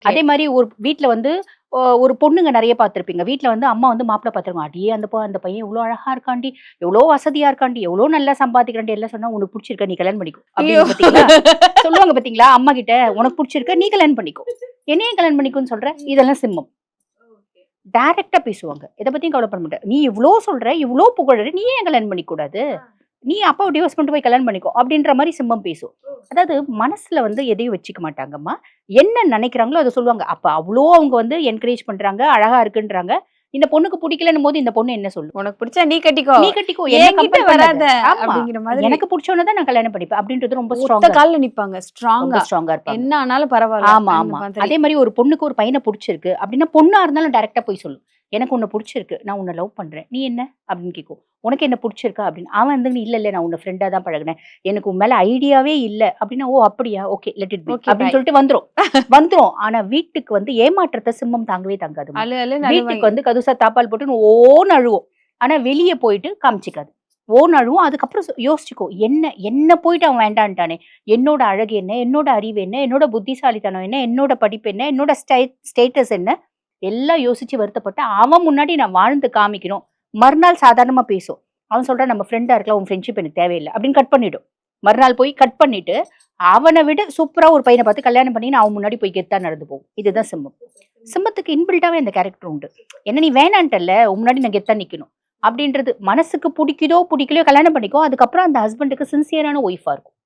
அதே மாதிரி ஒரு வீட்ல வந்து ஒரு பொண்ணுங்க நெறைய பார்த்திருப்பீங்க. வீட்ல வந்து அம்மா வந்து மாப்பிள பார்த்துருவாங்க. "அடியே அந்த பையன் எவ்ளோ அழகா இருக்கான்டி, எவ்ளோ வசதியா இருக்கான்டி, எவ்ளோ நல்லா சம்பாதிக்கிறான்டி" எல்லாம் சொன்னா, "உனக்கு புடிச்சிருக்கா நீ கல்யாணம் பண்ணிக்கோ." ஐயோ! அப்படின்னு பார்த்தீங்களா? சொல்லுவாங்க பார்த்தீங்களா? அம்மா கிட்ட, "உனக்கு புடிச்சிருக்கா நீ கல்யாணம் பண்ணிக்கோ. என்னைய கல்யாணம் பண்ணிக்கோன்னு சொல்ற?" இதெல்லாம் சிம்மம். டைரக்ட்டா பேசுவாங்க. எத பத்தியும் கவலைப்பட மாட்டாங்க. "நீ இவ்ளோ சொல்ற, இவ்ளோ புகழ்ற, நீ ஏன் கல்யாணம் பண்ணிக்க கூடாது? நீ அப்பாவ டிவோர்ஸ் பண்ணிட்டு போய் கல்யாணம் பண்ணிக்கோ." அப்படின்ற மாரி சிம்மம் பேசும். அதாவது மனசுல வந்து எதையும் வச்சுக்க மாட்டாங்கம்மா. என்ன நெனைக்கிறாங்களோ அத சொல்லுவாங்க. அப்ப அவ்ளோ அவங்க வந்து என்கரேஜ் பண்றாங்க, அழகா இருக்குன்றாங்க. இந்த பொண்ணுக்கு புடிக்கலன்னும்போது இந்த பொண்ணு என்ன சொல்லும்? உனக்கு பிடிச்சா நீ கட்டிக்கோ. "நீ கட்டிக்கோ, என்ன என்கிட்ட கம்பல் பண்ணாத." வராத ஆமா. அப்படிங்கிற மாதிரி எனக்கு புடிச்சவன தான் நான் கல்யாணம் பண்ணிப்பேன். அப்படின்றது ரொம்ப ஒத்த ஸ்ட்ராங்கா கால்ல நிப்பாங்க. ரொம்ப ஸ்ட்ராங்கா. ஸ்ட்ராங்கா இருப்பாங்க. என்ன ஆனாலும் பரவால்ல. ஆமா, அந்த ஆமா. மாதிரி. அதே மாரி ஒரு பொண்ணுக்கு ஒரு பையன புடிச்சிருக்கு அப்டின்னா, பொண்ணா இருந்தாலும் டைரக்ட்டா போய் சொல்லும். "எனக்கு உன்ன புடிச்சிருக்கு. நான் உன்ன லவ் பண்றேன். நீ என்ன?" அப்டின்னு கேட்கும். "உனக்கு என்ன புடிச்சிருக்கா?" அப்டின்னு. அவன் வந்து, "இல்ல, இல்ல நான் உன்ன ஃப்ரெண்டா தான் பழகுனேன். எனக்கு உன் மேல ஐடியாவே இல்ல." அப்டின்னா, "ஓ! அப்படியா? Okay. Let it be." Okay அப்டின்னு பாய். சொல்லிட்டு வந்துரும். வந்துரும். ஆனா வீட்டுக்கு வந்து ஏமாற்றத்த சிம்மம் தாங்கவே தாங்காதும்மா. அழு அழுன்னு வீட்டுக்கு அழுவாங்க. வந்து கதுசா தாப்பால் போட்டுன்னு ஓன்னு அழுவும். ஆனா வெளிய போயிட்டு காமிச்சுக்காது. ஓன்னு அழுவும். அதுக்கப்புறம் யோசிச்சுக்கும். என்ன போயிட்டு அவன் வேண்டான்ட்டானே! என்னோட அழகு என்ன? என்னோட அறிவு என்ன? என்னோட புத்திசாலித்தனம் என்ன? என்னோட படிப்பு என்ன? என்னோட ஸ்டேட்டஸ் என்ன? எல்லாம் யோசிச்சு வருத்தப்பட்டு, அவன் முன்னாடி நான் வாழ்ந்து காமிக்கணும். மறுநாள் சாதாரணமா பேசும். அவன் சொல்றான், "நம்ம ஃப்ரெண்டா இருக்கலாம். உன் ஃப்ரெண்ட்ஷிப் எனக்கு தேவையில்ல." அப்படின்னு கட் பண்ணிடும். மறுநாள் போய் கட் பண்ணிட்டு, அவன விட சூப்பரா ஒரு பையன பார்த்து கல்யாணம் பண்ணின்னு அவன் முன்னாடி போய் கெத்தா நடந்து போகும். இதுதான் சிம்மம். சிம்மத்துக்கு இன்பில்ட்டாவே அந்த கேரக்டர் உண்டு. ஏன்னா, "நீ வேணான்ட்டல்ல, உன் முன்னாடி நான் கெத்தா நிக்கணும்." அப்படின்றது மனசுக்கு புடிக்குதோ, புடிக்கலையோ கல்யாணம் பண்ணிக்கோ. அதுக்கப்புறம் அந்த ஹஸ்பண்டுக்கு சின்சியரான ஒய்ஃபா இருக்கும்.